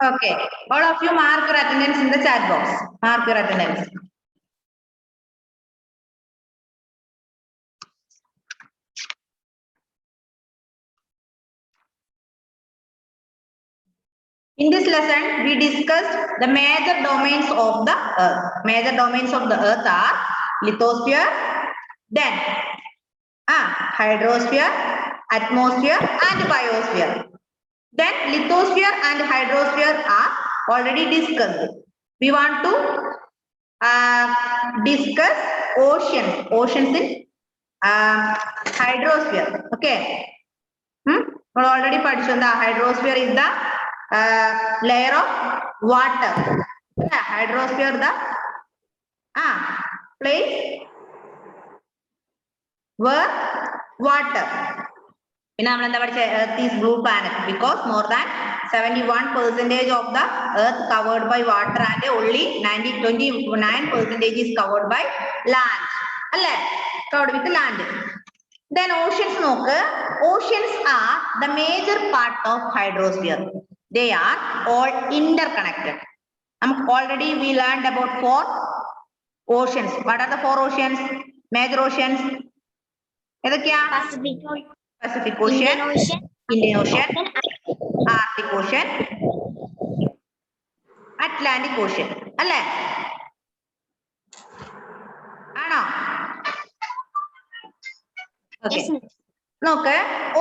Okay. All of you mark your attendance in the chat box. Mark your attendance. In this lesson, we discussed the major domains of the Earth. Major domains of the Earth are lithosphere, then hydrosphere, atmosphere, and biosphere. Then lithosphere and hydrosphere are already discussed. We want to discuss oceans. Oceans in hydrosphere. Okay. We already പഠിച്ചു the hydrosphere is the layer of water. Hydrosphere the place where water. Earth is blue planet because more than 71% of the Earth covered by water and only 29% is covered by land. Covered with land. Then oceans oceans are the major part of hydrosphere. They are all interconnected. Already we learned about 4 oceans. What are the 4 oceans? Major oceans? Pacific Ocean, Indian Ocean, Arctic Ocean, Atlantic Ocean. Alle? Ano? Okay. Look,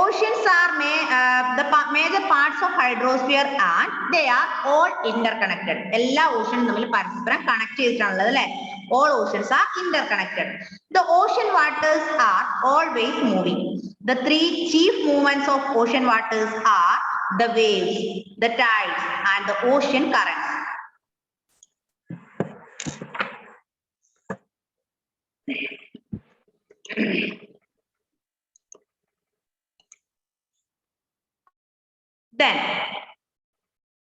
oceans are the major parts of hydrosphere and they are all interconnected. All oceans connected. All oceans are interconnected. The ocean waters are always moving. The 3 chief movements of ocean waters are the waves, the tides, and the ocean currents. Then,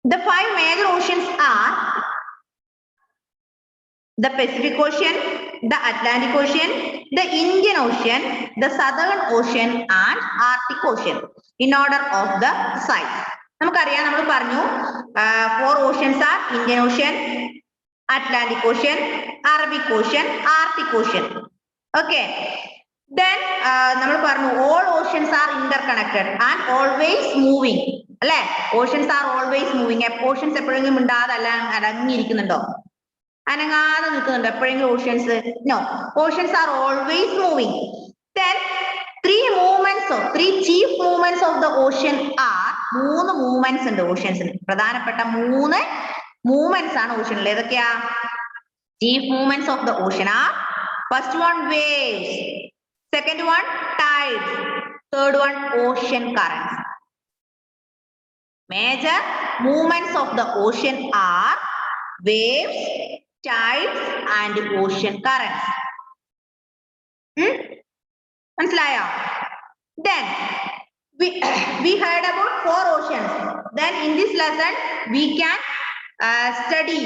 the 5 major oceans are the Pacific Ocean, the Atlantic Ocean, the Indian Ocean, the Southern Ocean, and Arctic Ocean in order of the size. നമുക്കറിയാം നമ്മൾ പറഞ്ഞു 4 oceans are Indian Ocean, Atlantic Ocean, Arabic Ocean, Arctic Ocean. Okay. Then നമ്മൾ പറഞ്ഞു all oceans are interconnected and always moving. അല്ലേ? Oceans are always moving. Oceans എപ്പോഴെങ്കിലും മിണ്ടാതെ അടങ്ങിയിരിക്കുന്നുണ്ടോ? അനങ്ങാതെ നിൽക്കുന്നുണ്ടോ എപ്പോഴെങ്കിലും oceans? No. Oceans are always moving. Then 3 chief movements of the ocean are 3 movements ഉണ്ട് ഓഷ്യൻസിന്. പ്രധാനപ്പെട്ട 3 movements ആണ് ഓഷ്യനിൽ. ഏതൊക്കെയാ? Chief movements of the ocean are first one waves, second one tides, third one ocean currents. Major movements of the ocean are waves, tides, and ocean currents. മനസ്സിലായോ? Then we heard about 4 oceans. Then in this lesson we can study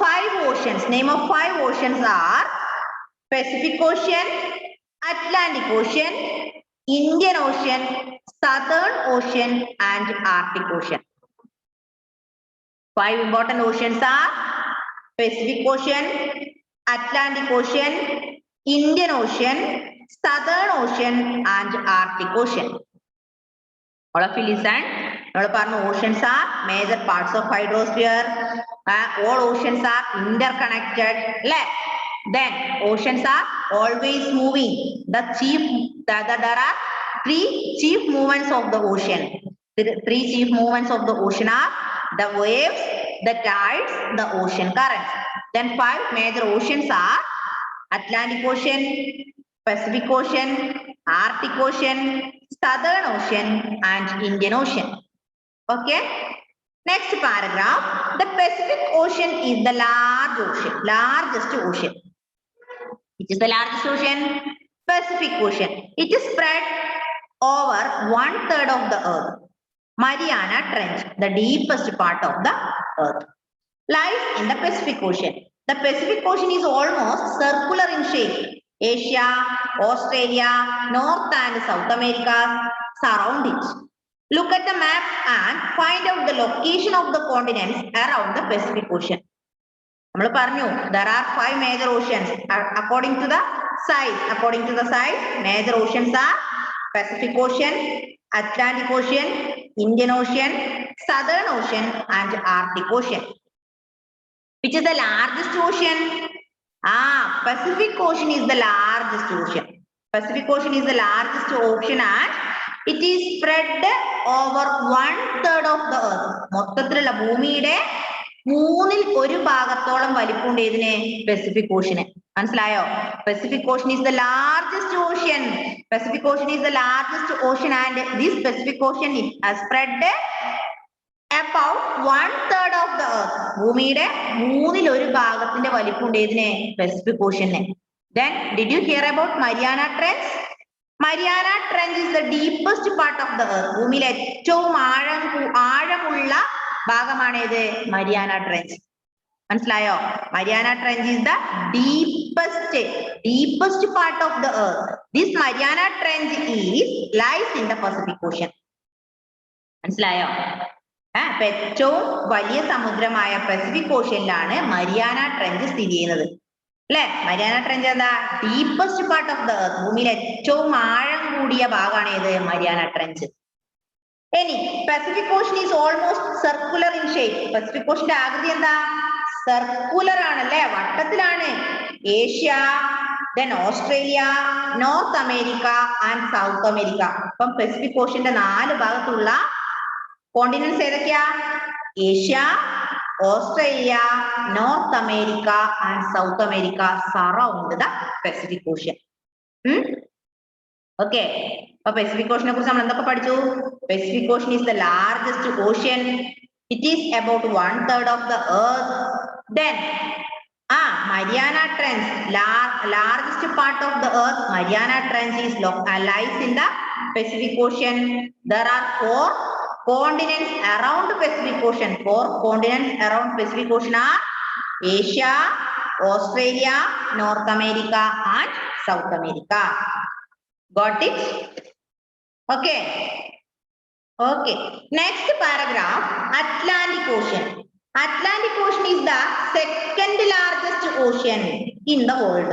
5 oceans. Name of 5 oceans are Pacific Ocean, Atlantic Ocean, Indian Ocean, Southern Ocean, and Arctic Ocean. 5 important oceans are Pacific Ocean, Atlantic Ocean, Indian Ocean, Southern Ocean, and Arctic Ocean. All of you listen. Oceans are major parts of hydrosphere. All oceans are interconnected. Then oceans are always moving. There are 3 chief movements of the ocean. The 3 chief movements of the ocean are the waves, the tides, the ocean currents. Then 5 major oceans are Atlantic Ocean, Pacific Ocean, Arctic Ocean, Southern Ocean, and Indian Ocean. Okay. Next paragraph. The Pacific Ocean is the largest ocean. Which is the largest ocean? Pacific Ocean. It is spread over 1/3 of the Earth. Mariana Trench, the deepest part of the Earth, lies in the Pacific Ocean. The Pacific Ocean is almost circular in shape. Asia, Australia, North and South America surround it. Look at the map and find out the location of the continents around the Pacific Ocean. നമ്മൾ പറഞ്ഞു there are 5 major oceans according to the size. Major oceans are Pacific Ocean, Atlantic Ocean, Indian Ocean, Southern Ocean, and Arctic Ocean. Which is the largest ocean? Pacific Ocean is the largest ocean. Pacific Ocean is the largest ocean and it is spread over 1/3 of the earth. മൊത്തത്തിലുള്ള ഭൂമിയുടെ 1/3 ഭാഗത്തോളം വലിപ്പമുണ്ട് ഇതിനെ Pacific ocean. മനസ്സിലായോ? Pacific Ocean is the largest ocean. Pacific Ocean is the largest ocean and this Pacific Ocean is spread about 1/3 of the earth. ഭൂമിയുടെ 1/3 ഭാഗത്തിന്റെ വലിപ്പമുണ്ട് ഇതിനെ Pacific ocean. Then did you hear about Mariana Trench? Mariana Trench is the deepest part of the earth. ഭൂമിയിൽ ഏറ്റവും ആഴമുള്ള ഭാഗമാണ് ഇത് Mariana Trench. മനസ്സിലായോ? Mariana Trench is the deepest part of the earth. This Mariana Trench lies in the Pacific Ocean. മനസ്സിലായോ? ഏറ്റവും വലിയ സമുദ്രമായ പസഫിക് ഓഷ്യനിലാണ് മരിയാന ട്രെഞ്ച് സ്ഥിതി ചെയ്യുന്നത്. അല്ലെ? മരിയാന ട്രെഞ്ച് എന്താ? Deepest part of the earth. ഭൂമിയിൽ ഏറ്റവും ആഴം കൂടിയ ഭാഗമാണ് ഏത്? Mariana trench. ഇനി Pacific ocean is almost circular in shape. Pacific ഓഷ്യന്റെ ആകൃതി എന്താ? സർക്കുലർ ആണ് അല്ലെ? വട്ടത്തിലാണ്. Asia, then Australia, North America and South America. അപ്പം പസഫിക് ഓഷ്യന്റെ 4 ഭാഗത്തുള്ള കോണ്ടിനെന്റ്സ് ഏതൊക്കെയാ? Asia, Australia, North America and South America surround the Pacific ocean. Okay. അപ്പൊ പസഫിക് ഓഷ്യനെ കുറിച്ച് നമ്മൾ എന്തൊക്കെ പഠിച്ചു? Pacific ocean is the largest ocean. It is about 1/3 of the earth. Then Mariana Trench, largest part of the earth. Mariana Trench is lies in the Pacific Ocean. There are 4 continents around the Pacific Ocean. 4 continents around Pacific Ocean are Asia, Australia, North America, and South America. Got it? Okay. Okay. Next paragraph, Atlantic Ocean. Atlantic Ocean is the second largest ocean in the world.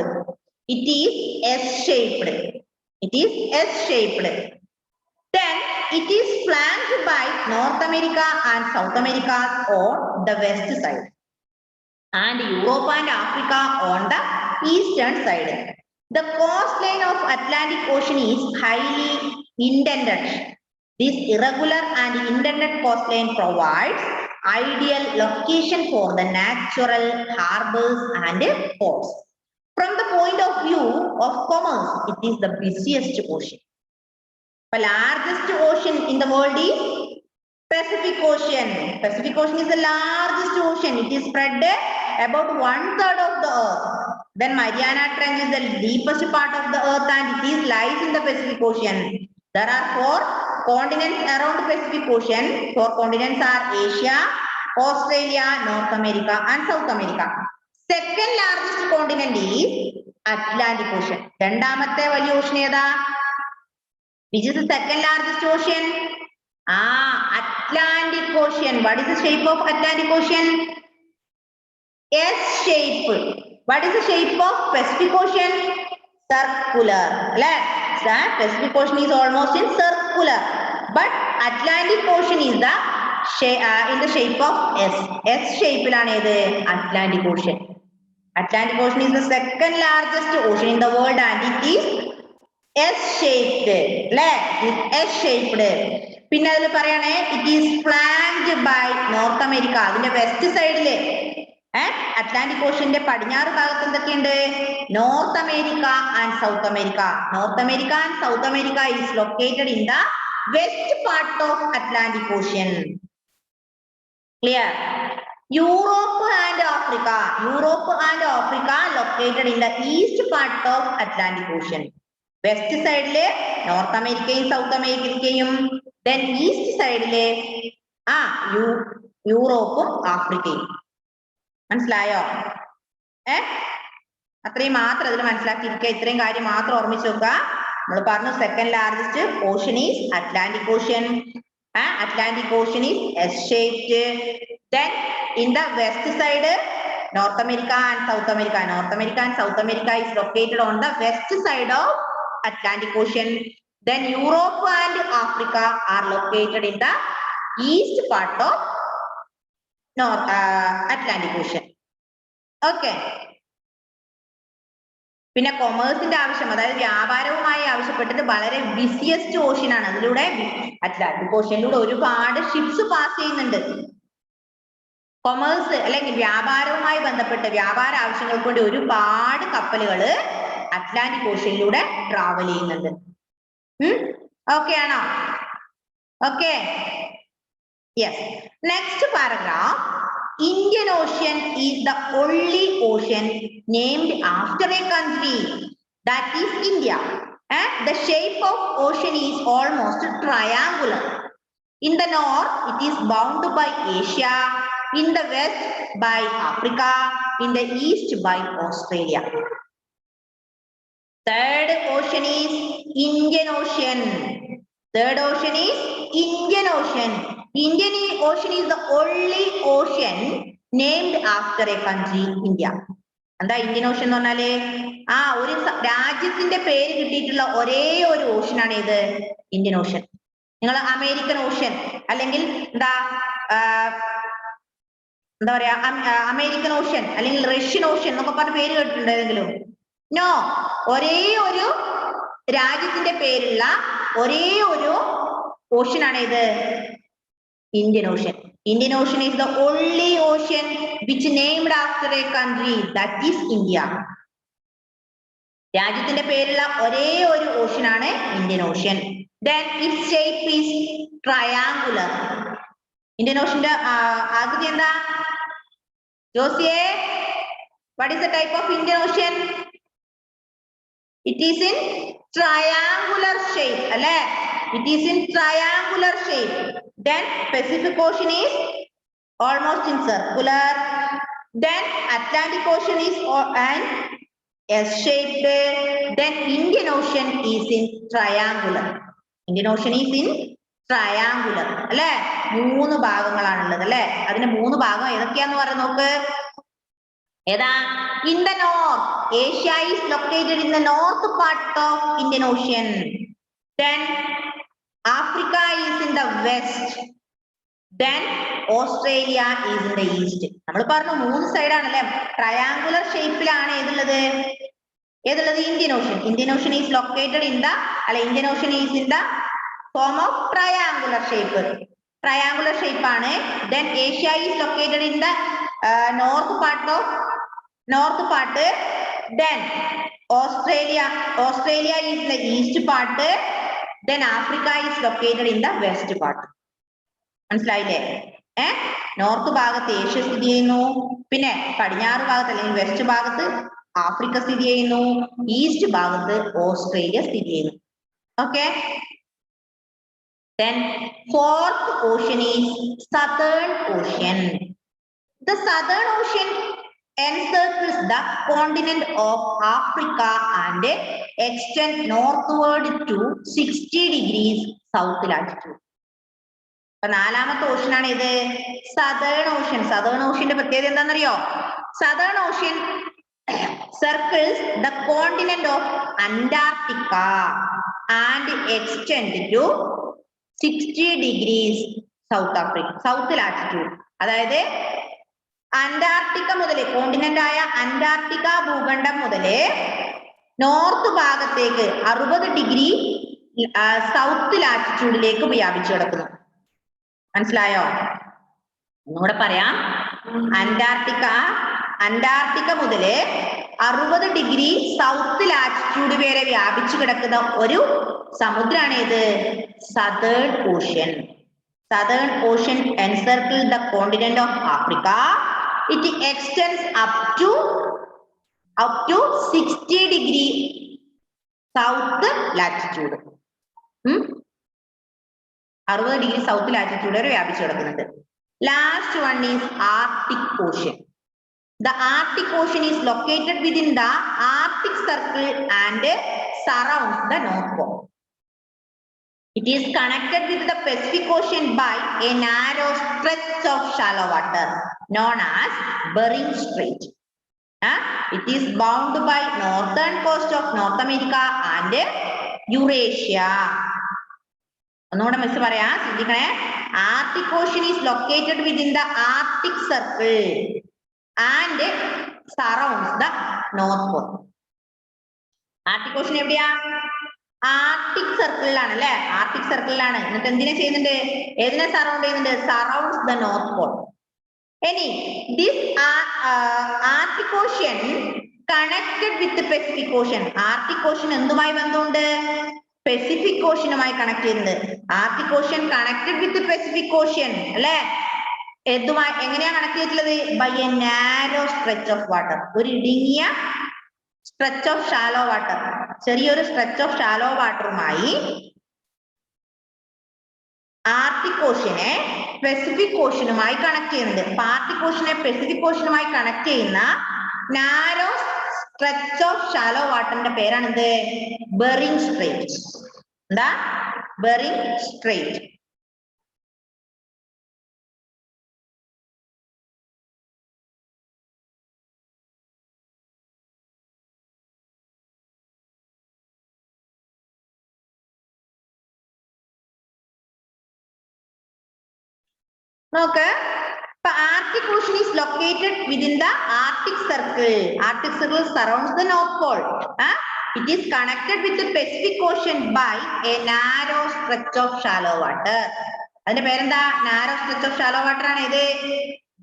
It is S-shaped. It is S-shaped. Then it is flanked by North America and South America on the west side and Europe and Africa on the eastern side. The coastline of Atlantic Ocean is highly indented. This irregular and indented coastline provides ideal location for the natural harbors and ports. From the point of view of commerce, it is the busiest ocean. The largest ocean in the world is Pacific Ocean. Pacific Ocean is the largest ocean. It is spread about 1/3 of the earth. Then Mariana Trench is the deepest part of the earth and it lies in the Pacific Ocean. There are 4 continents around the Pacific Ocean. 4 continents are Asia, Australia, North America, and South America. Second largest continent is Atlantic Ocean. രണ്ടാമത്തെ വലിയ ocean ഏതാ? Which is the second largest ocean? Atlantic Ocean. What is the shape of Atlantic Ocean? S shape. What is the shape of Pacific Ocean? Circular. Pacific Ocean is almost in circular, but Atlantic Ocean is the in the shape of S. S shape ലാണ് ഏത്? Atlantic Ocean. Atlantic Ocean is the second largest ocean in the world and it is S-shaped. S-shaped. പിന്നെ അതിൽ പറയണേ it is flanked by North America. അതിന്റെ west സൈഡില് Atlantic ഓഷ്യന്റെ പടിഞ്ഞാറ് ഭാഗത്ത് എന്തൊക്കെയുണ്ട്? North America and South America. North America and South America is located in the west part of Atlantic Ocean. Clear? Europe and Africa. Europe and Africa located in the east part of Atlantic Ocean. West സൈഡില് north അമേരിക്കയും south അമേരിക്കയും then east സൈഡില് യൂറോപ്പും ആഫ്രിക്കയും. മനസ്സിലായോ? അത്രയും മാത്രം അതിൽ മനസ്സിലാക്കിയിരിക്കുക. ഇത്രയും കാര്യം മാത്രം ഓർമ്മിച്ച് വെക്കുക. നമ്മൾ പറഞ്ഞു second largest ocean is Atlantic ocean. Atlantic Ocean is S-shaped. Then in the west side, North America and South America. North America and South America is located on the west side of Atlantic Ocean. Then Europe and Africa are located in the east part of Atlantic Ocean. Okay. പിന്നെ കൊമേഴ്സിന്റെ ആവശ്യം, അതായത് വ്യാപാരവുമായി ആവശ്യപ്പെട്ടിട്ട് വളരെ busiest ocean ആണ്. അതിലൂടെ Atlantic ഓഷ്യനിലൂടെ ഒരുപാട് ships pass ചെയ്യുന്നുണ്ട്. Commerce അല്ലെങ്കിൽ വ്യാപാരവുമായി ബന്ധപ്പെട്ട് വ്യാപാര ആവശ്യങ്ങൾക്ക് വേണ്ടി ഒരുപാട് കപ്പലുകൾ അറ്റ്ലാന്റിക് ഓഷ്യനിലൂടെ ട്രാവൽ ചെയ്യുന്നുണ്ട്. ഓക്കെ ആണോ? Okay, yes. Next paragraph. Indian Ocean is the only ocean named after a country, that is India. And the shape of ocean is almost triangular. In the north, it is bounded by Asia. In the west, by Africa. In the east, by Australia. Third ocean is Indian Ocean. Third ocean is Indian Ocean. Indian Ocean is the only ocean named after a country, India. എന്താ Indian ocean എന്ന് പറഞ്ഞാല് ഒരു രാജ്യത്തിന്റെ പേര് കിട്ടിയിട്ടുള്ള ഒരേ ഒരു ocean ആണ് ഇത്, ഇന്ത്യൻ ഓഷ്യൻ. നിങ്ങൾ അമേരിക്കൻ ഓഷ്യൻ അല്ലെങ്കിൽ എന്താ പറയാ അമേരിക്കൻ ഓഷ്യൻ അല്ലെങ്കിൽ റഷ്യൻ ഓഷ്യൻ എന്നൊക്കെ പറഞ്ഞ പേര് കേട്ടിട്ടുണ്ടോ ഏതെങ്കിലും? നോ. ഒരേ ഒരു രാജ്യത്തിന്റെ പേരുള്ള ഒരേ ഒരു ഓഷ്യൻ ആണ് ഇത്, Indian Ocean. Indian Ocean is the only ocean which named after a country, that is India. രാജ്യത്തിന്റെ പേരുള്ള ഒരേ ഒരു ഓഷ്യൻ ആണ് Indian ocean. Then its shape is triangular. Indian ഓഷ്യന്റെ ആകൃതി എന്താ? ജോസിയെ, what is the type of Indian Ocean? It is in triangular shape, അല്ലേ? It is in triangular shape. Then Pacific Ocean is almost in circular. Then Atlantic Ocean is an S-shaped. Then Indian Ocean is in triangular. Indian Ocean is in triangular. അല്ലേ? 3 ഭാഗങ്ങളാണുള്ളത് അല്ലേ? അതിന് 3 ഭാഗം ഏതൊക്കെയാന്ന് പറഞ്ഞു നോക്ക്. ഏതാ? In the north, Asia is located in the north part of Indian Ocean. Then Africa is in the west. Then Australia is in the east. നമ്മൾ പറഞ്ഞു 3 side ആണല്ലേ, ട്രയാങ്കുലർ ഷേപ്പിലാണ് ഏതുള്ളത്? Indian ocean. Indian ocean is located in the Indian ocean is in the form of triangular shape. Triangular shape ആണ്. Then Asia is located in the north part. Then Australia is the east part. Then Africa is located in the west part. മനസ്സിലായില്ലേ? North ഭാഗത്ത് Asia സ്ഥിതി ചെയ്യുന്നു, പിന്നെ പടിഞ്ഞാറ് ഭാഗത്ത് അല്ലെങ്കിൽ west ഭാഗത്ത് ആഫ്രിക്ക സ്ഥിതി ചെയ്യുന്നു, ഈസ്റ്റ് ഭാഗത്ത് ഓസ്ട്രേലിയ സ്ഥിതി ചെയ്യുന്നു. Okay. Then fourth ocean is Southern Ocean. The Southern Ocean encircles the continent of Africa and extends northward to 60 degrees south latitude. നാലാമത്തെ ഓഷ്യൻ ആണ് ഇത്, സദേൺ ഓഷ്യൻ. സദേൺ ഓഷ്യന്റെ പ്രത്യേകത എന്താണെന്നറിയോ? Southern ocean circles the continent of Antarctica and extends to 60 degrees south latitude. അതായത് Antarctica മുതൽ, continent ആയ Antarctica ഭൂഖണ്ഡം മുതല് north ഭാഗത്തേക്ക് 60 ഡിഗ്രി സൗത്ത് ലാറ്റിറ്റ്യൂഡിലേക്ക് വ്യാപിച്ചു കിടക്കുന്നു. മനസ്സിലായോ? ഒന്നുകൂടെ പറയാം. അന്റാർട്ടിക്ക മുതല് 60 ഡിഗ്രി സൗത്ത് ലാറ്റിറ്റ്യൂഡ് വരെ വ്യാപിച്ചു കിടക്കുന്ന ഒരു സമുദ്രമാണ് ഇത്, southern ocean. Southern Ocean encircles the continent of Africa. It extends up to 60 degree south latitude. 60 degree south latitude വരെ വ്യാപിച്ചു കിടക്കുന്നുണ്ട്. Last one is Arctic Ocean. The Arctic Ocean is located within the Arctic Circle and surrounds the North Pole. It is connected with the Pacific Ocean by a narrow stretch of shallow water known as Bering Strait. It is bound by northern coast of North America and Eurasia. ഒന്നുകൂടെ miss പറയാ, ശ്രദ്ധിക്കണേ. Arctic Ocean is located within the Arctic Circle and surrounds the North Pole. Arctic Ocean എവിടെയാ? Arctic സർക്കിളിലാണ് അല്ലെ, Arctic സർക്കിളിലാണ്. എന്നിട്ട് എന്തിനെ ചെയ്യുന്നുണ്ട്, ഏതിനെ സറൗണ്ട് ചെയ്യുന്നുണ്ട്? Surrounds the North pole. ഇനി this Arctic ocean connected with Pacific ocean. Arctic ocean എന്തുമായി ബന്ധമുണ്ട്? പെസിഫിക് ഓഷ്യനുമായി കണക്ട് ചെയ്യുന്നത്. Arctic ocean connected with Pacific ocean അല്ലെ. എന്തുമായി, എങ്ങനെയാ കണക്ട് ചെയ്തിട്ടുള്ളത്? By a narrow stretch of water. ഒരു ഇടുങ്ങിയ സ്ട്രെച്ച് ഓഫ് ഷാലോ വാട്ടർ, ചെറിയൊരു സ്ട്രെച്ച് ഓഫ് ഷാലോ വാട്ടറുമായി ആർട്ടിക് ഓഷ്യനെ പെസിഫിക് ഓഷ്യനുമായി കണക്ട് ചെയ്യുന്നുണ്ട്. ആർട്ടിക് ഓഷ്യനെ പെസിഫിക് ഓഷ്യനുമായി കണക്ട് ചെയ്യുന്ന നാരോ സ്ട്രെച്ച് ഓഫ് ഷാലോ വാട്ടറിന്റെ പേരാണ് എന്ത്? Bering strait. എന്താ? Bering strait. നോക്ക്, Arctic Ocean is located within the Arctic Circle. Arctic Circle surrounds the North Pole. It is connected with the Pacific Ocean by a narrow stretch of shallow water. അതിന്റെ പേരെന്താ? Narrow stretch of shallow water ആണ് ഇത്,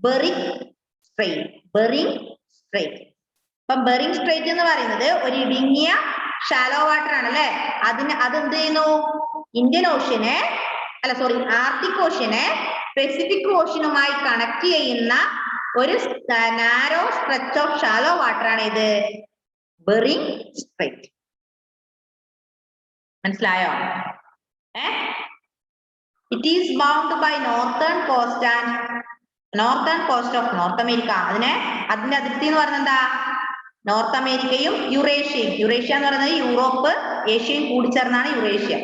Bering straight. Bearing straight. അപ്പൊ bearing straight എന്ന് പറയുന്നത് ഒരു ഇടുങ്ങിയ shallow water ആണ് അല്ലെ. അത് എന്ത് ചെയ്യുന്നു? ഇന്ത്യൻ ഓഷ്യനെ ആർട്ടിക് ഓഷ്യനെ പെസിഫിക് ഓഷ്യനുമായി കണക്ട് ചെയ്യുന്ന ഒരു narrow stretch of shallow water ആണ് ഇത്, ബെറിംഗ് സ്ട്രെയിറ്റ്. മനസ്സിലായോ? It is bound by northern coast of North America. അതിന്റെ അതിർത്തി എന്ന് പറയുന്നത് എന്താ? നോർത്ത് അമേരിക്കയും യുറേഷ്യയും. യുറേഷ്യ എന്ന് പറയുന്നത് യൂറോപ്പ് ഏഷ്യയും കൂടിച്ചേർന്നാണ് യുറേഷ്യ.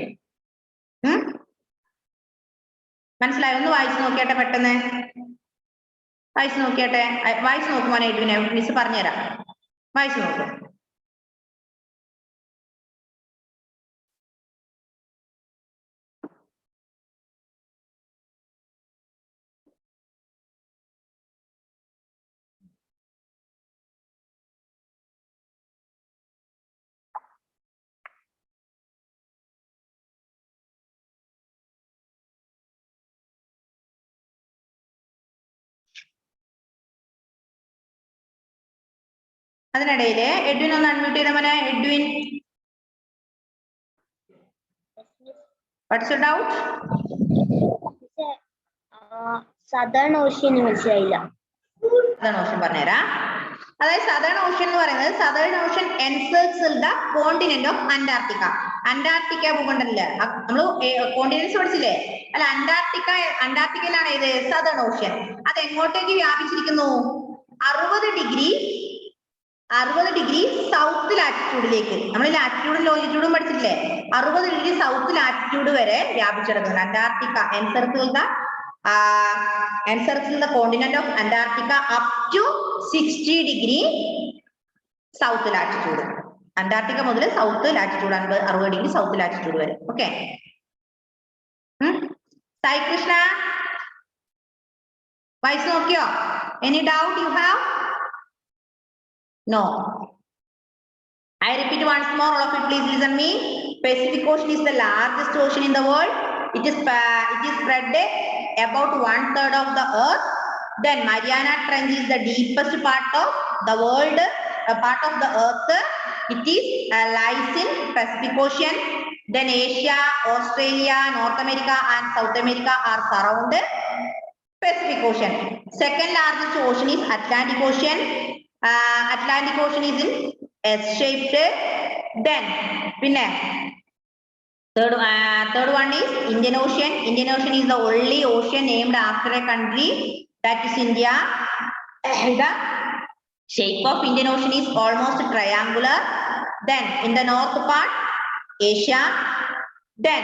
മനസ്സിലായോ? ഒന്ന് വായിച്ചു നോക്കിയാട്ടെ, പെട്ടെന്ന് വായിച്ചു നോക്കിയാട്ടെ. വായിച്ചു നോക്കുവാനായിട്ട് പിന്നെ മിസ് പറഞ്ഞുതരാം. വായിച്ചു നോക്കൂ. അതിനിടയില് എഡ്വിൻ ഒന്ന് അൺമ്യൂട്ട് ചെയ്ത മോനെ. Edwin, what's your doubt? Southern ocean മനസ്സിലായില്ല. സദേൺ ഓഷ്യൻ പറഞ്ഞുതരാം. അതായത് സദേൺ ഓഷ്യൻ എന്ന് പറയുന്നത്, southern ocean encircles the continent of Antarctica. Antarctica ഭൂഖണ്ഡമില്ല, നമ്മള് കോണ്ടിനെന്റ്സ് പഠിച്ചില്ലേ അല്ല. അന്റാർട്ടിക്കയിലാണ് ഇത് സദേൺ ഓഷ്യൻ. അത് എങ്ങോട്ടേക്ക് വ്യാപിച്ചിരിക്കുന്നു? 60 ഡിഗ്രി സൗത്ത് ലാറ്റിറ്റ്യൂഡിലേക്ക്. നമ്മൾ ലാറ്റിറ്റ്യൂഡും ലോങ്ങിറ്റ്യൂഡും പഠിച്ചിട്ടില്ലേ? 60 ഡിഗ്രി സൗത്ത് ലാറ്റിറ്റ്യൂഡ് വരെ വ്യാപിച്ചെടുക്കുന്നു Antarctica. encircle the continent of Antarctica up to 60 degree south latitude. Antarctica മുതൽ south latitude 60 degree south latitude വരെ. ഓക്കെ. സായി കൃഷ്ണ വായിച്ചു നോക്കിയോ? Any doubt you have? No. I repeat once more, all of you please listen me. Pacific Ocean is the largest ocean in the world. It is spread about 1/3 of the earth. Then Mariana Trench is the deepest part of the world, part of the earth. It is lies in Pacific Ocean. Then Asia, Australia, North America and South America are surrounded Pacific Ocean. Second largest ocean is Atlantic Ocean. Atlantic Ocean is in S-shaped. Then third one is Indian Ocean. Indian Ocean is the only ocean named after a country, that is India. The shape of Indian Ocean is almost triangular. Then in the north part Asia, Then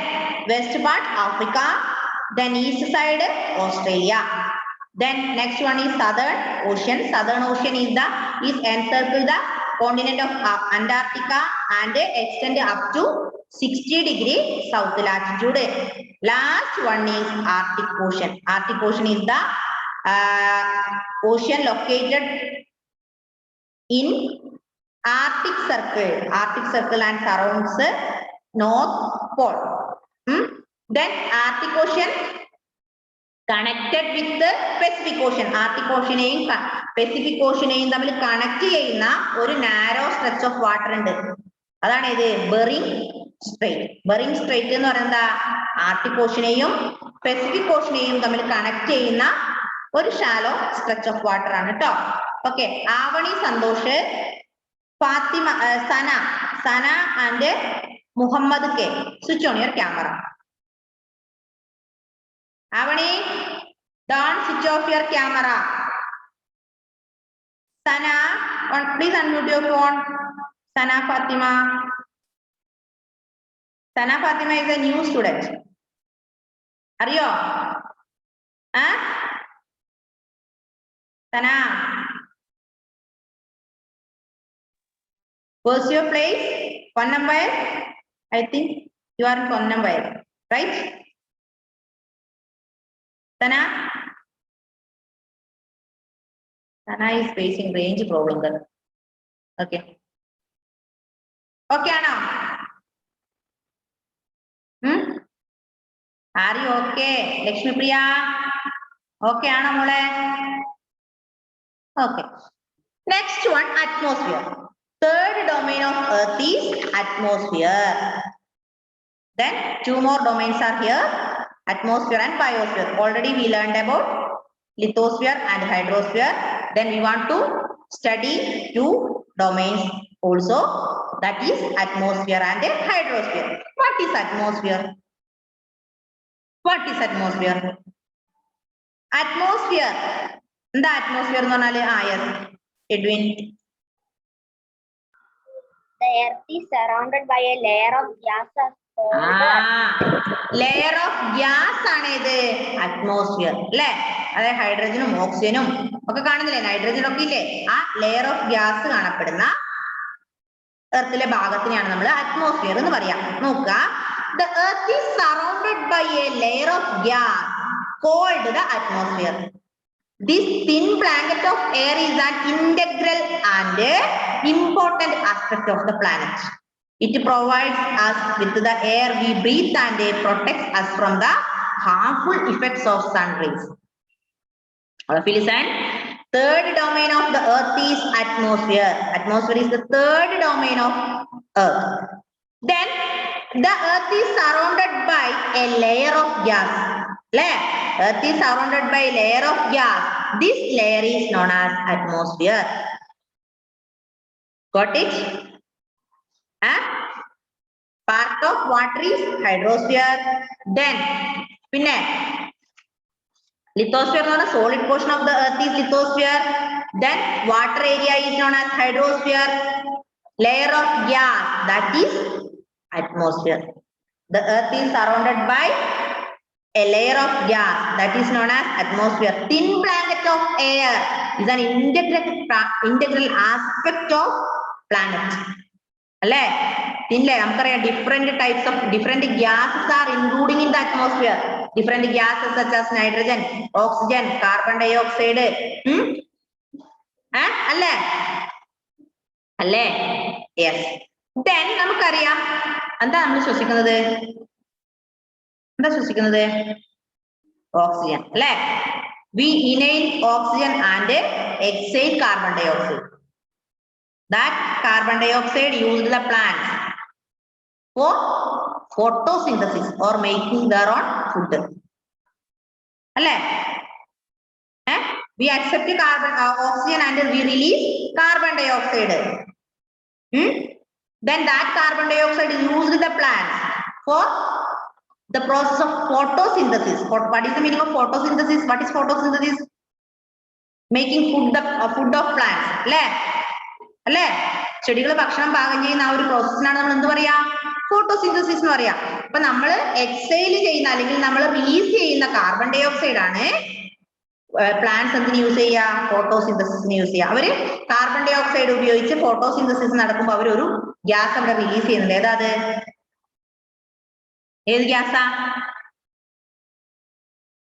west part Africa. Then east side Australia. Then next one is Southern Ocean. Southern Ocean is encircle the continent of Antarctica and extend up to 60° south latitude. Last one is Arctic Ocean. Arctic Ocean is the ocean located in Arctic Circle and surrounds North Pole. Then Arctic Ocean connected with the Pacific Ocean. Arctic Ocean Pacific Ocean തമ്മിൽ connect ചെയ്യുന്ന ഒരു narrow stretch of water ഉണ്ട്. അതാണ് ഇത് Bering straight. Bearing straight എന്ന് പറയുന്നത് Arctic ഓഷനെയും Pacific ഓഷനെയും തമ്മിൽ connect ചെയ്യുന്ന ഒരു ഷാലോ സ്ട്രെച്ച് ഓഫ് വാട്ടർ ആണ് കേട്ടോ. Okay, Avani Santhosh, Fathima, Sana and Muhammad K. Switch on your camera. Avani, don't switch off your camera. Sana, please unmute your phone. Sana Fatima. Sana Fatima is a new student. Are you? Huh? Sana. What's your place? Phone number? I think you are in phone number, right? Sana is facing range problem then. Okay. Okay, Anna. Are you okay? Lakshmi Priya? Okay, Anna Mole. Okay. Next one, atmosphere. Third domain of Earth is atmosphere. Then two more domains are here. Atmosphere and biosphere. Already we learned about lithosphere and hydrosphere. Then we want to study two domains also, that is atmosphere and hydrosphere. What is atmosphere? What is atmosphere? Atmosphere. The atmosphere no nale yes. Edwin. The earth is surrounded by a layer of gases. Layer of gas ആണ് ഇത് atmosphere അല്ലെ. അതായത് ഹൈഡ്രജനും ഓക്സിജനും ഒക്കെ കാണുന്നില്ലേ, nitrogen ഒക്കെ ഇല്ലേ, ആ ലെയർ ഓഫ് ഗ്യാസ് കാണപ്പെടുന്ന എർത്തിലെ ഭാഗത്തിനെയാണ് നമ്മൾ അറ്റ്മോസ്ഫിയർ എന്ന് പറയാം. നോക്കുക, the earth is surrounded by a layer of gas called the atmosphere. This thin blanket of air is an integral and important aspect of the planet. It provides us with the air we breathe and protects us from the harmful effects of sun rays. All of you listen. Third domain of the earth is atmosphere. Atmosphere is the third domain of earth. Then the earth is surrounded by a layer of gas. Earth is surrounded by a layer of gas. This layer is known as atmosphere. Got it? Part of water is hydrosphere. Then lithosphere is a solid portion of the earth is lithosphere. Then water area is known as hydrosphere. Layer of gas, that is atmosphere. The earth is surrounded by a layer of gas, that is known as atmosphere. Thin blanket of air is an integral aspect of planet. അല്ലേ? പിന്നെ നമുക്കറിയാം different gases are including in the atmosphere. Different gases such as nitrogen, oxygen, carbon dioxide. അല്ലേ? Yes. Then നമുക്കറിയാം എന്താ നമ്മൾ ശ്വസിക്കുന്നത്? Oxygen അല്ലേ? We inhale oxygen and exhale carbon dioxide. That carbon dioxide used the plants for photosynthesis or making their own food. Alle? We accept oxygen and we release carbon dioxide. Then that carbon dioxide is used the plants for the process of photosynthesis. What is the meaning of photosynthesis? What is photosynthesis? Making food of plants. അല്ലേ? ചെടികൾ ഭക്ഷണം പാകം ചെയ്യുന്ന ആ ഒരു പ്രോസസ്സിനാണ് നമ്മൾ എന്ത് പറയാ? ഫോട്ടോസിന്തസിസ് എന്ന് പറയാം. അപ്പൊ നമ്മൾ എക്സൈൽ ചെയ്യുന്ന അല്ലെങ്കിൽ നമ്മൾ റിലീസ് ചെയ്യുന്ന കാർബൺ ഡൈ ഓക്സൈഡ് ആണ് പ്ലാന്റ്സ് എന്തിനു യൂസ് ചെയ്യുക? ഫോട്ടോസിന്തസിസിന് യൂസ് ചെയ്യുക. അവര് കാർബൺ ഡൈ ഓക്സൈഡ് ഉപയോഗിച്ച് ഫോട്ടോസിന്തസിസ് നടക്കുമ്പോൾ അവരൊരു ഗ്യാസ് അവിടെ റിലീസ് ചെയ്യുന്നുണ്ട്. ഏതാ അത്? ഏത് ഗ്യാസാ?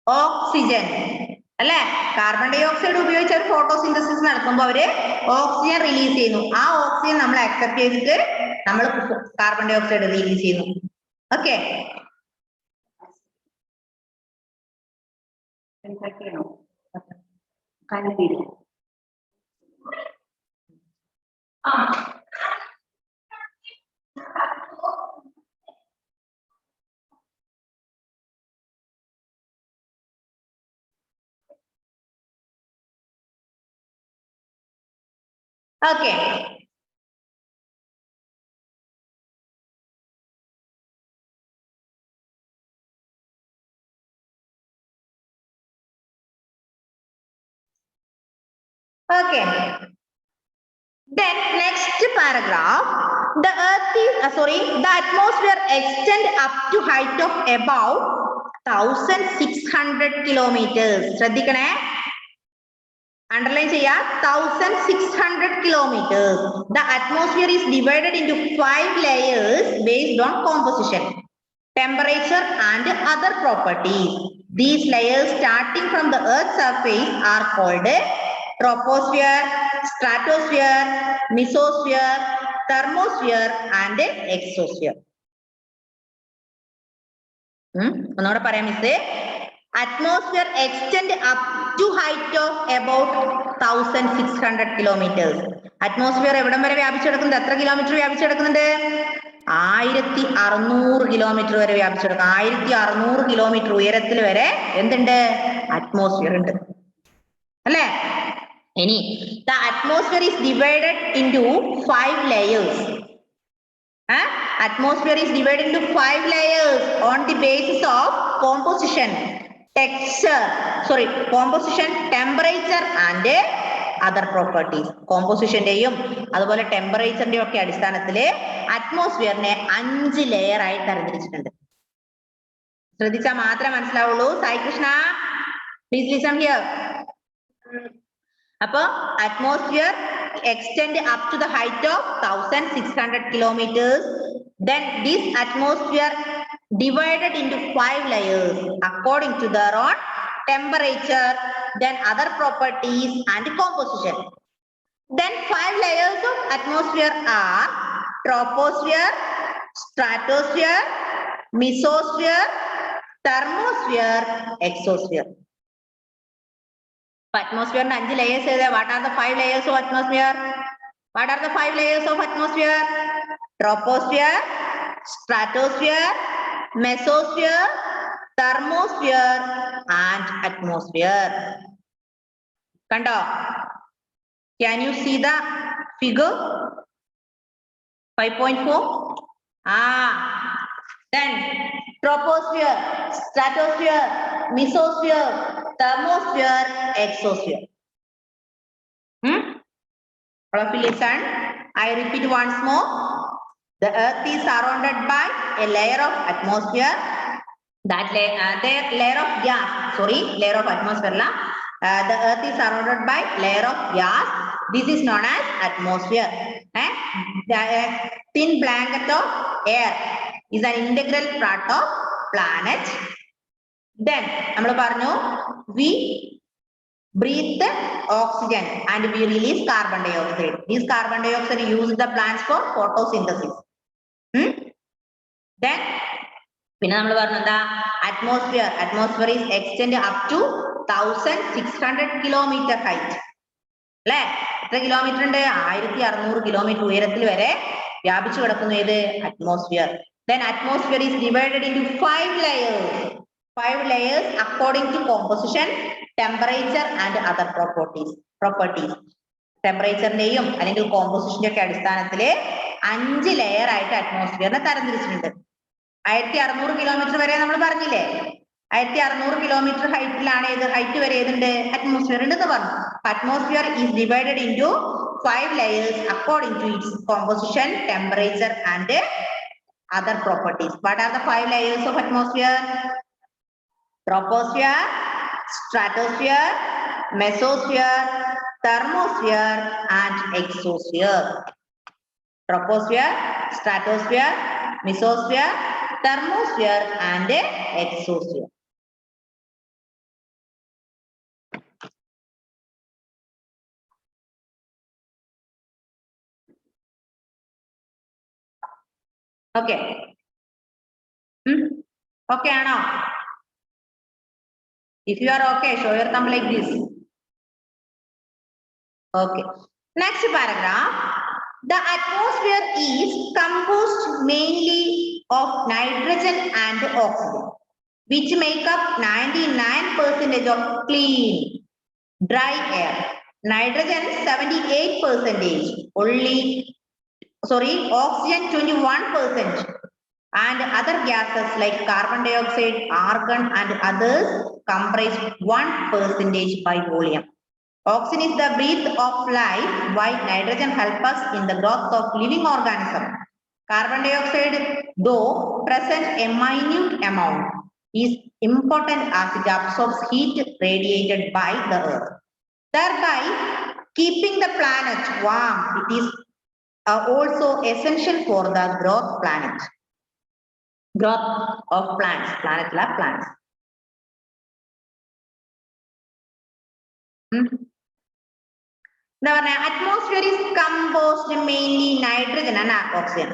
ഓക്സിജൻ അല്ലെ? കാർബൺ ഡൈ ഓക്സൈഡ് ഉപയോഗിച്ച് അവർ ഫോട്ടോസിന്തസിസ് നടക്കുമ്പോൾ അവര് ഓക്സിജൻ റിലീസ് ചെയ്യുന്നു. ആ ഓക്സിജൻ നമ്മൾ അക്സെപ്റ്റ് ചെയ്തിട്ട് നമ്മൾ കാർബൺ ഡൈ ഓക്സൈഡ് റിലീസ് ചെയ്യുന്നു. Okay, okay. Okay. Then next paragraph, the earth is the atmosphere extend up to height of above 1600 kilometers. ശ്രദ്ധിക്കണേ, underline ചെയ്യാ, 1600 kilometers. The atmosphere is divided into 5 layers based on composition, temperature and other properties. These layers starting from the earth's surface are called troposphere, stratosphere, mesosphere, thermosphere and exosphere. ഒന്നുകൂടെ പറയാം miss. Atmosphere extend up to height of about 1600 kilometers. Atmosphere എവിടം വരെ വ്യാപിച്ചെടുക്കുന്നത്? എത്ര kilometre വ്യാപിച്ചെടുക്കുന്നുണ്ട്? 1600 kilometre വരെ വ്യാപിച്ചെടുക്കും. 1600 kilometre ഉയരത്തിൽ വരെ എന്തുണ്ട്? Atmosphere ഉണ്ട് അല്ലേ? ഇനി the atmosphere is divided into 5 layers. Atmosphere is divided into 5 layers on the basis of composition, composition, temperature and other properties. കോമ്പോസിഷന്റെയും അതുപോലെ ടെമ്പറേച്ചറിന്റെയും ഒക്കെ അടിസ്ഥാനത്തില് അറ്റ്മോസ്ഫിയറിനെ 5 ലെയർ ആയി തരംതിരിച്ചിട്ടുണ്ട്. ശ്രദ്ധിച്ചാൽ മാത്രമേ മനസ്സിലാവുള്ളൂ. Sai Krishna, please listen here. അപ്പൊ atmosphere extend up to the height of 1600 kilometers. Then this atmosphere divided into 5 layers according to their own temperature, then other properties and composition. Then 5 layers of atmosphere are troposphere, stratosphere, mesosphere, thermosphere, exosphere. Atmosphere 5 layers. What are the 5 layers of atmosphere? What are the 5 layers of atmosphere? Troposphere, stratosphere, mesosphere, thermosphere and atmosphere. Kando? Can you see the figure? 5.4. Then troposphere, stratosphere, mesosphere, thermosphere, exosphere. All of you listen. I repeat once more. The earth is surrounded by a layer of atmosphere. That layer of gas. Sorry, layer of atmosphere. The earth is surrounded by layer of gas. This is known as atmosphere. The thin blanket of air is an integral part of planet. Then we breathe the oxygen and we release carbon dioxide. This carbon dioxide use the plants for photosynthesis. Then atmosphere is extended up to 1600 kilometer height. അല്ലെ? എത്ര kilometre ഉണ്ട്? 1600 kilometre ഉയരത്തിൽ വരെ വ്യാപിച്ചു കിടക്കുന്നു ഏത്? Atmosphere. Then atmosphere is divided into 5 layers. 5 layers according to composition, temperature and other properties. ടെമ്പറേച്ചറിന്റെയും അല്ലെങ്കിൽ കോമ്പോസിഷന്റെ ഒക്കെ അടിസ്ഥാനത്തില് 5 ലെയർ ആയിട്ട് അറ്റ്മോസ്ഫിയറിനെ തരംതിരിച്ചിട്ടുണ്ട്. 1600 കിലോമീറ്റർ വരെ നമ്മൾ പറഞ്ഞില്ലേ? 1600 കിലോമീറ്റർ ഹൈറ്റിലാണ് ഏത്? ഹൈറ്റ് വരെ ഏതുണ്ട്? അറ്റ്മോസ്ഫിയർ ഉണ്ടെന്ന് പറഞ്ഞു. Atmosphere is divided into 5 layers according to its composition, temperature and other properties. What are the 5 layers of atmosphere? Troposphere, stratosphere, mesosphere, thermosphere, and exosphere. Troposphere, stratosphere, mesosphere, thermosphere, and exosphere. Okay. Okay, Anna. If you are okay, show your thumb like this. Okay. Next paragraph. The atmosphere is composed mainly of nitrogen and oxygen, which make up 99% of clean, dry air. Nitrogen 78%, oxygen 21%, and other gases like carbon dioxide, argon, and others comprise 1% by volume. Oxygen is the breath of life, while nitrogen helps us in the growth of living organisms. Carbon dioxide, though present a minute amount, is important as it absorbs heat radiated by the earth, thereby keeping the planet warm. It is also essential for the growth of plants. Now, atmosphere is composed mainly nitrogen and oxygen.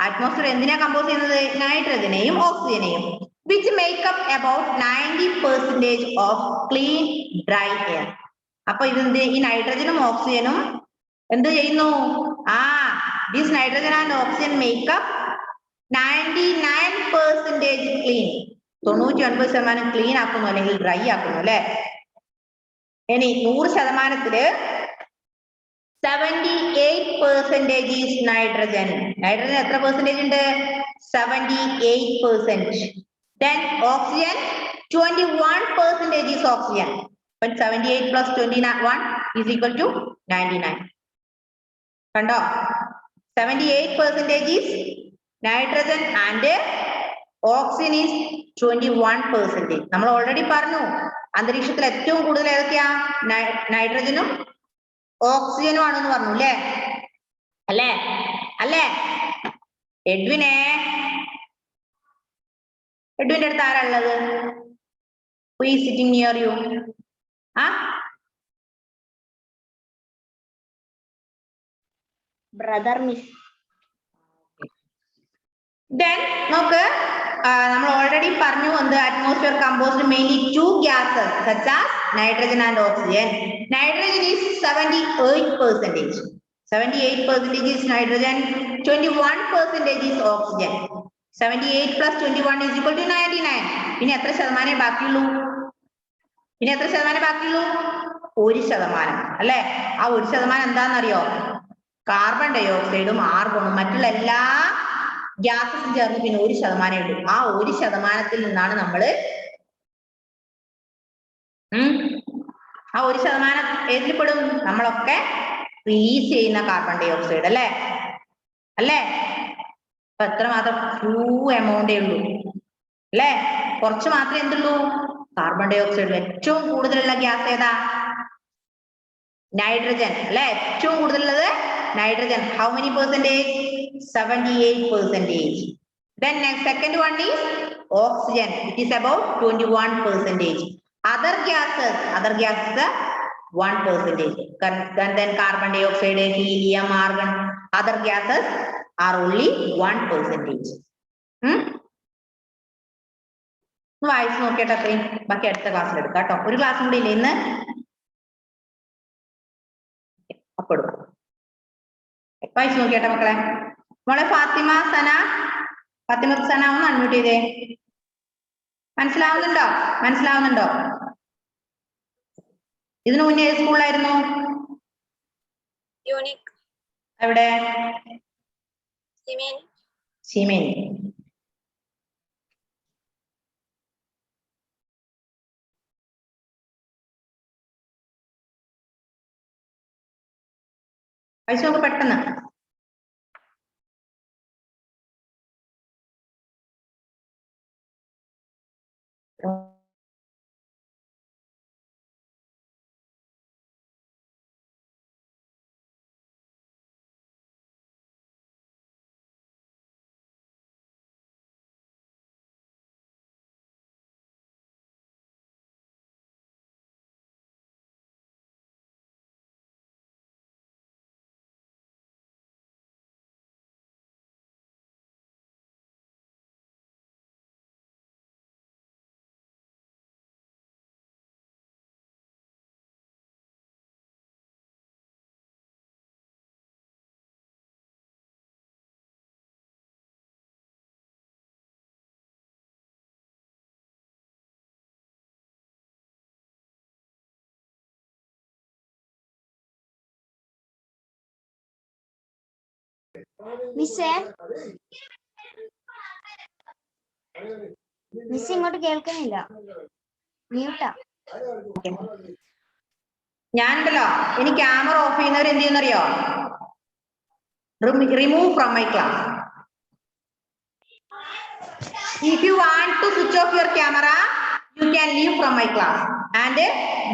Atmosphere എന്തിനാ compose ചെയ്യുന്നത്? നൈട്രജനെയും ഓക്സിജനെയും, which make up about 90% of clean dry air. അപ്പൊ ഇതെന്ത്? ഈ നൈട്രജനും ഓക്സിജനും എന്ത് ചെയ്യുന്നു? this nitrogen and oxygen make up 99% clean. 99% clean ആക്കുന്നു അല്ലെങ്കിൽ ഡ്രൈ ആക്കുന്നു അല്ലെ. ഇനി 100%-ത്തില് 78% is nitrogen. Nitrogen എത്ര percentage ഉണ്ട്? 78%. Then oxygen 21% is oxygen. But 78 plus 21 is equal to 99. കണ്ടോ? 78% is nitrogen and oxygen is 21%. നമ്മൾ ഓൾറെഡി പറഞ്ഞു അന്തരീക്ഷത്തിൽ ഏറ്റവും കൂടുതൽ ഏതൊക്കെയാ? നൈട്രജനും ഓക്സിജനും ആണെന്ന് പറഞ്ഞു അല്ലേ? അല്ലേ? എഡ്വിന്റെ അടുത്ത് ആരാ ഉള്ളത്? Who is sitting near you? Brother miss. Then നോക്ക്, നമ്മൾ ഓൾറെഡി പറഞ്ഞു എന്ത്? atmosphere composed mainly 2 gases such as nitrogen and oxygen. Nitrogen is 78%. 78% is nitrogen, 21% is oxygen. 78 plus 21 is equal to 99. ഇനി എത്ര ശതമാനമേ ബാക്കിയുള്ളൂ? 1% അല്ലെ? ആ 1% എന്താണെന്നറിയോ? കാർബൺ ഡയോക്സൈഡും ആർഗോണും മറ്റുള്ള എല്ലാ ഗ്യാസസും ചേർന്ന് പിന്നെ 1% ഉള്ളൂ. ആ 1%-ത്തിൽ നിന്നാണ് നമ്മള് ആ 1% ഏതിൽ പെടും? നമ്മളൊക്കെ റിലീസ് ചെയ്യുന്ന കാർബൺ ഡയോക്സൈഡ് അല്ലെ? അപ്പൊ എത്ര മാത്രം? ഫ്യൂ എമൗണ്ടേ ഉള്ളൂ അല്ലെ? കുറച്ച് മാത്രമേ എന്തുള്ളൂ? Carbon dioxide. ഏറ്റവും കൂടുതലുള്ള ഗ്യാസ് ഏതാ? നൈട്രജൻ അല്ലെ? ഏറ്റവും കൂടുതലുള്ളത് nitrogen. How many percentage? 78%. Then next second one is oxygen. It is about 21%. Other gases 1%. Then carbon dioxide, helium, argon, other gases are only 1%. വായിച്ചു നോക്കിയിട്ട് അത്രയും ബാക്കി അടുത്ത ക്ലാസ്സിൽ എടുക്കാം കേട്ടോ. ഒരു ക്ലാസ് കൂടി ഇല്ല ഇന്ന്. അപ്പെടും വായിച്ചു നോക്കിയേട്ടെ മക്കളെ. മോളെ ഫാത്തിമ സന ഒന്ന് അൺമ്യൂട്ട് ചെയ്തേ. മനസ്സിലാവുന്നുണ്ടോ? ഇതിനു മുന്നേ ഏത് സ്കൂളിലായിരുന്നു? എവിടെ? സീമേനി. വായിച്ചു നോക്ക് പെട്ടെന്ന്. മിസ്സേ മിസ് ഇങ്ങോട്ട് കേൾക്കുന്നില്ല. മ്യൂട്ടാ. ഞാനുണ്ടല്ലോ ഇനി ക്യാമറ ഓഫ് ചെയ്യുന്നവർ എന്ത് ചെയ്യുന്നറിയോ? Remove from my class. If you want to switch off your camera, you can leave from my class and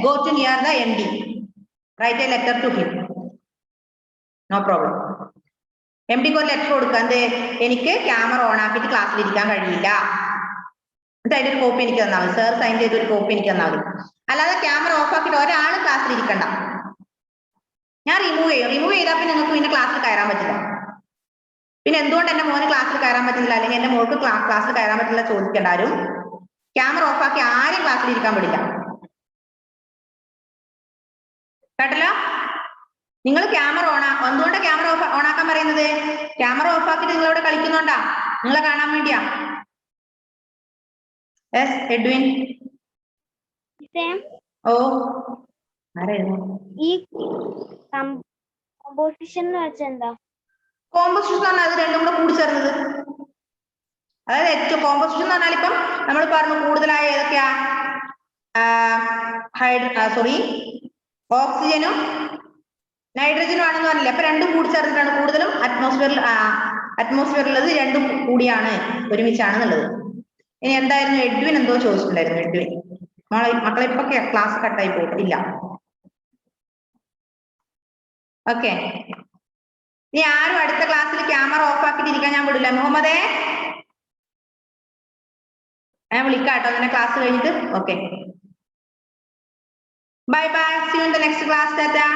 go to near the MD. Write a letter to him. No problem. MD ക്ക് ഒരു letter കൊടുക്കുക. എന്ത്? എനിക്ക് camera on ആക്കിയിട്ട് ക്ലാസ്സിൽ ഇരിക്കാൻ കഴിയില്ല. എന്നിട്ട് അതിന്റെ ഒരു കോപ്പി എനിക്ക് തന്നാൽ മതി. സർ സൈൻ ചെയ്ത ഒരു കോപ്പി എനിക്ക് തന്നാൽ മതി. അല്ലാതെ ക്യാമറ ഓഫ് ആക്കിയിട്ട് ഒരാൾ ക്ലാസ്സിൽ ഇരിക്കണ്ട. ഞാൻ റിമൂവ് ചെയ്യും. റിമൂവ് ചെയ്താൽ പിന്നെ നിങ്ങൾക്ക് പിന്നെ ക്ലാസ്സിൽ കയറാൻ പറ്റില്ല. പിന്നെ എന്തുകൊണ്ട് എന്റെ മോന് ക്ലാസ്സിൽ കയറാൻ പറ്റുന്നില്ല അല്ലെങ്കിൽ എന്റെ മോൾക്ക് ക്ലാസ്സിൽ കയറാൻ പറ്റില്ല ചോദിക്കേണ്ട ആരും. ക്യാമറ ഓഫ് ആക്കി ആരും ക്ലാസ്സിൽ ഇരിക്കാൻ പറ്റില്ല. കേട്ടല്ലോ? നിങ്ങൾ ക്യാമറ എന്തുകൊണ്ടാ ക്യാമറ ഓൺ ആക്കാൻ പറയുന്നത്? ക്യാമറ ഓഫ് ആക്കിയിട്ട് നിങ്ങൾ ഇവിടെ കളിക്കുന്നുണ്ടാ? നിങ്ങളെ കാണാൻ വേണ്ടിയാ? Yes Edwin. ഓ ആരായിരുന്നു? ഈ കോമ്പോസിഷൻ എന്ന് വെച്ചാൽ എന്താ? കോമ്പോസിഷൻ എന്ന് പറഞ്ഞാൽ അത് രണ്ടും കൂടെ കൂടിച്ചേർന്നത്. അതായത് ഏറ്റവും കോമ്പോസിഷൻ എന്ന് പറഞ്ഞാൽ ഇപ്പം നമ്മൾ പറഞ്ഞു കൂടുതലായ ഏതൊക്കെയാ? ഓക്സിജനും നൈട്രജനും ആണെന്ന് പറഞ്ഞില്ല. അപ്പൊ രണ്ടും കൂടി ചേർന്നിട്ടാണ് കൂടുതലും അറ്റ്മോസ്ഫിയറിലുള്ളത് രണ്ടും കൂടിയാണ് ഒരുമിച്ചാണെന്നുള്ളത്. ഇനി എന്തായിരുന്നു? എഡ്വിൻ എന്തോ ചോദിച്ചിട്ടുണ്ടായിരുന്നു. എഡ്വിൻ മക്കളെ ഇപ്പൊ ക്ലാസ് കട്ടായി പോയിട്ടില്ല. ഓക്കെ, ഇനി ആരും അടുത്ത ക്ലാസ്സിൽ ക്യാമറ ഓഫ് ആക്കിയിട്ടിരിക്കാൻ ഞാൻ വിടില്ല. മുഹമ്മദേ ഞാൻ വിളിക്കാം കേട്ടോ നിന്നെ ക്ലാസ് കഴിഞ്ഞിട്ട്. Okay, bye bye, see you in the next class. Tata.